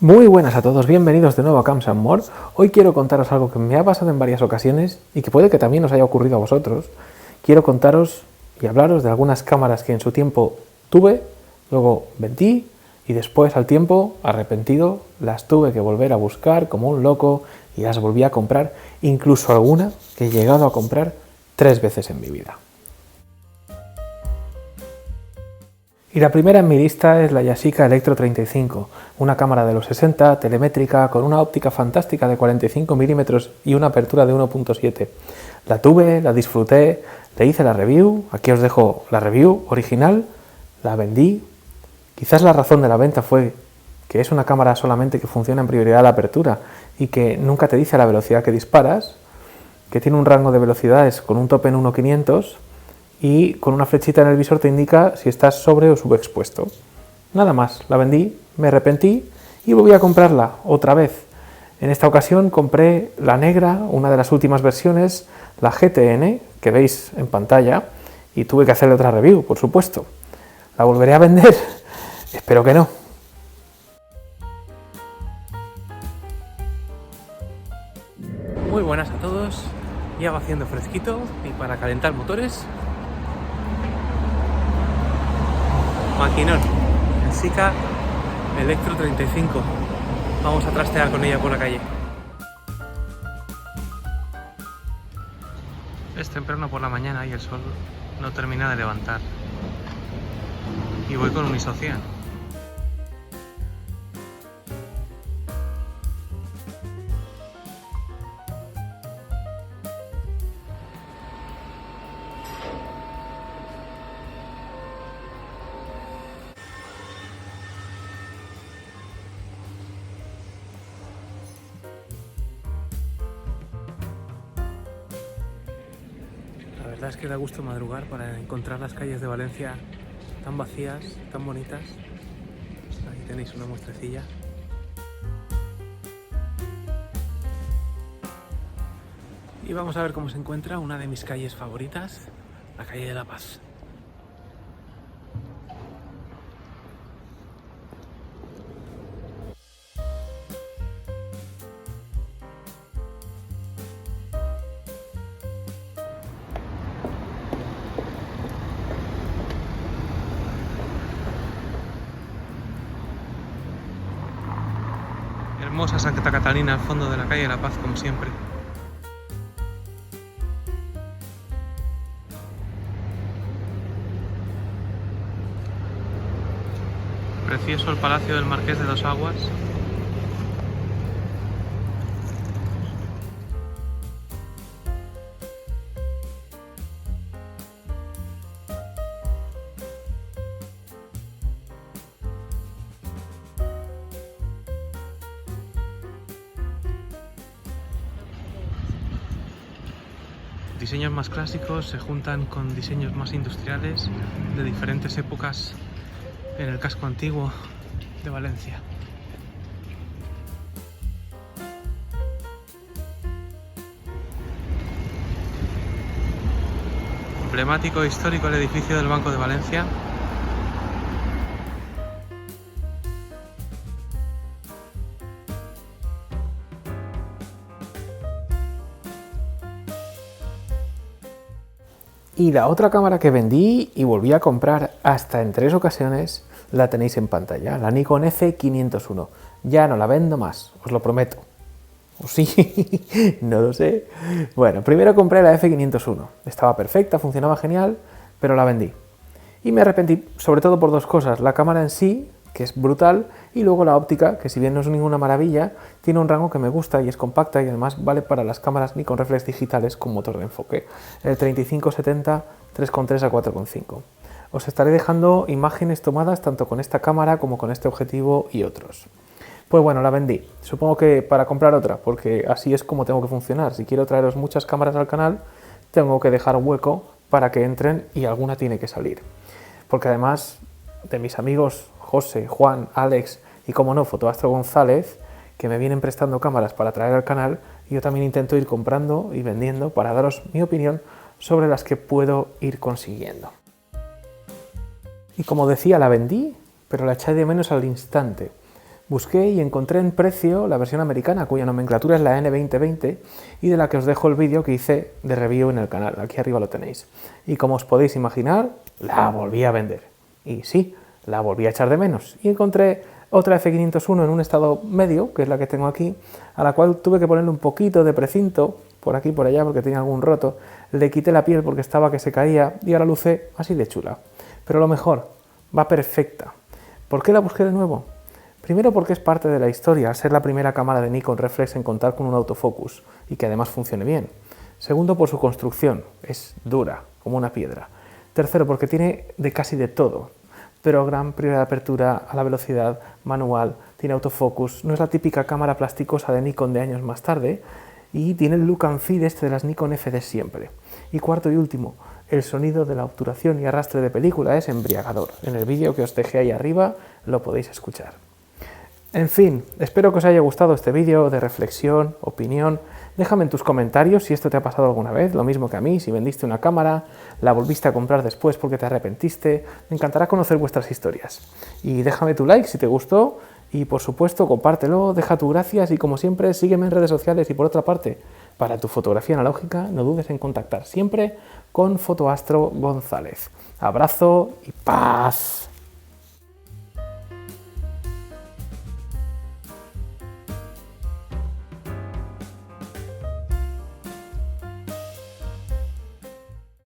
Muy buenas a todos, bienvenidos de nuevo a Camps and More. Hoy quiero contaros algo que me ha pasado en varias ocasiones y que puede que también os haya ocurrido a vosotros. Quiero contaros y hablaros de algunas cámaras que en su tiempo tuve, luego vendí y después al tiempo, arrepentido, las tuve que volver a buscar como un loco y las volví a comprar, incluso alguna que he llegado a comprar 3 veces en mi vida. Y la primera en mi lista es la Yashica Electro 35, una cámara de los 60, telemétrica, con una óptica fantástica de 45 mm y una apertura de 1.7. La tuve, la disfruté, le hice la review, aquí os dejo la review original, la vendí. Quizás la razón de la venta fue que es una cámara solamente que funciona en prioridad a la apertura y que nunca te dice la velocidad que disparas, que tiene un rango de velocidades con un tope en 1.500 y con una flechita en el visor te indica si estás sobre o subexpuesto. Nada más, la vendí, me arrepentí y volví a comprarla otra vez. En esta ocasión compré la negra, una de las últimas versiones, la GTN, que veis en pantalla, y tuve que hacerle otra review, por supuesto. ¿La volveré a vender? Espero que no. Muy buenas a todos, ya va haciendo fresquito y para calentar motores, maquinón, Yashica Electro 35. Vamos a trastear con ella por la calle. Es temprano por la mañana y el sol no termina de levantar. Y voy con un Isocian. La verdad es que da gusto madrugar para encontrar las calles de Valencia tan vacías, tan bonitas. Ahí tenéis una muestrecilla. Y vamos a ver cómo se encuentra una de mis calles favoritas, la calle de La Paz. Hermosa Santa Catalina al fondo de la calle de La Paz, como siempre. Precioso el Palacio del Marqués de Dos Aguas. Diseños más clásicos se juntan con diseños más industriales de diferentes épocas en el casco antiguo de Valencia. Emblemático e histórico el edificio del Banco de Valencia. Y la otra cámara que vendí y volví a comprar hasta en 3 ocasiones, la tenéis en pantalla, la Nikon F501. Ya no la vendo más, os lo prometo. ¿O sí? No lo sé. Bueno, primero compré la F501. Estaba perfecta, funcionaba genial, pero la vendí. Y me arrepentí, sobre todo por 2 cosas. La cámara en sí, que es brutal, y luego la óptica, que si bien no es ninguna maravilla, tiene un rango que me gusta y es compacta y además vale para las cámaras Nikon reflex digitales con motor de enfoque, el 35-70 3.3 a 4.5. Os estaré dejando imágenes tomadas tanto con esta cámara como con este objetivo y otros. Pues bueno, la vendí. Supongo que para comprar otra, porque así es como tengo que funcionar. Si quiero traeros muchas cámaras al canal, tengo que dejar hueco para que entren y alguna tiene que salir. Porque además de mis amigos José, Juan, Alex y, como no, Fotoastro González, que me vienen prestando cámaras para traer al canal, yo también intento ir comprando y vendiendo para daros mi opinión sobre las que puedo ir consiguiendo. Y como decía, la vendí, pero la eché de menos al instante. Busqué y encontré en precio la versión americana, cuya nomenclatura es la N2020 y de la que os dejo el vídeo que hice de review en el canal, aquí arriba lo tenéis. Y como os podéis imaginar, la volví a vender. Y sí, la volví a echar de menos. Y encontré otra F501 en un estado medio, que es la que tengo aquí, a la cual tuve que ponerle un poquito de precinto, por aquí y por allá, porque tenía algún roto. Le quité la piel porque estaba que se caía y ahora luce así de chula. Pero lo mejor, va perfecta. ¿Por qué la busqué de nuevo? Primero porque es parte de la historia, al ser la primera cámara de Nikon reflex en contar con un autofocus y que además funcione bien. Segundo, por su construcción, es dura, como una piedra. Tercero, porque tiene de casi de todo, pero gran prioridad de apertura a la velocidad, manual, tiene autofocus, no es la típica cámara plasticosa de Nikon de años más tarde y tiene el look and feel este de las Nikon F de siempre. Y cuarto y último, el sonido de la obturación y arrastre de película es embriagador. En el vídeo que os dejé ahí arriba lo podéis escuchar. En fin, espero que os haya gustado este vídeo de reflexión, opinión. Déjame en tus comentarios si esto te ha pasado alguna vez, lo mismo que a mí, si vendiste una cámara, la volviste a comprar después porque te arrepentiste. Me encantará conocer vuestras historias. Y déjame tu like si te gustó y por supuesto compártelo, deja tu gracias y como siempre sígueme en redes sociales y por otra parte, para tu fotografía analógica no dudes en contactar siempre con Fotoastro González. Abrazo y paz.